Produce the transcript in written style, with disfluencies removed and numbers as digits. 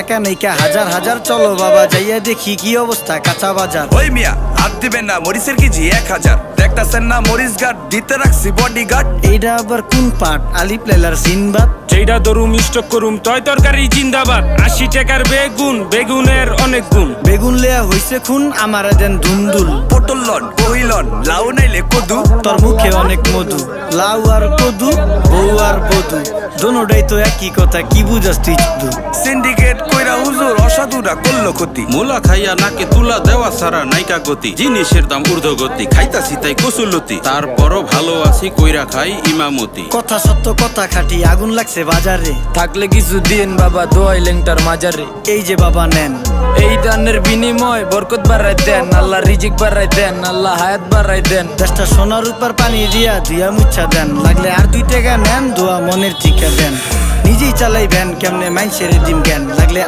টাকা নাইকা হাজার হাজার, চলো বাবা যাইয়া দেখি কি অবস্থা কাঁচা বাজার। ওই মিয়া হাত দিবেন না, মরিচের কেজি 1000। দেখতাছেন না মরিচ গার্ড দিতে রাখছি বডি গার্ড। এইটা আবার কোন পাট? আলিপ লাইলার সিনবাদ। যেইটা ধরুম স্টক করুম তয় তরকারি জিন্দাবাদ। 80 টাকার বেগুন, বেগুনের অনেক গুণ। বেগুন লেয়া হইছে খুন, আমারে দেন ধুন্দুল। পটল লন, কহিলন, লাউ নাইলে কদু। তোর মুখে অনেক মধু, লাউ আর কদু, বউ আর বধু, দোনোটাই তো একই কথা, কি বুঝাস তুই শুধু? সিন্ডিকেট কইরা হুজুর অসাধুরা করলো ক্ষতি। মোলা খাইয়া নাকে তুলা দেওয়া সারা নাইকা গতি। জিনিসের দাম ঊর্ধ্বগতি, খাইতাছি তাই কসুলতি। তারপরও ভালো আছি কইরা খাই ইমামতি। কথা সত্য কথা খাটি, আগুন লাগছে বাজারে। থাকলে কিছু দিন বাবা, দোয়াই লেংটার মাজারে। এই যে বাবা নেন, এই দানের বিনিময় বরকত বাড়াই দেন, আল্লাহ রিজিক বাড়াই দেন, আল্লাহ হায়াত বাড়াই দেন। দেশটা সোনার উপর পানি দিয়া ধুয়া মুচ্ছা দেন। লাগলে আর 2 টাকা নেন, দোয়া মনের ঠিকা দেন। নিজেই চালাই ভ্যান, কেমনে মাইনসের দিন জ্ঞান। লাগলে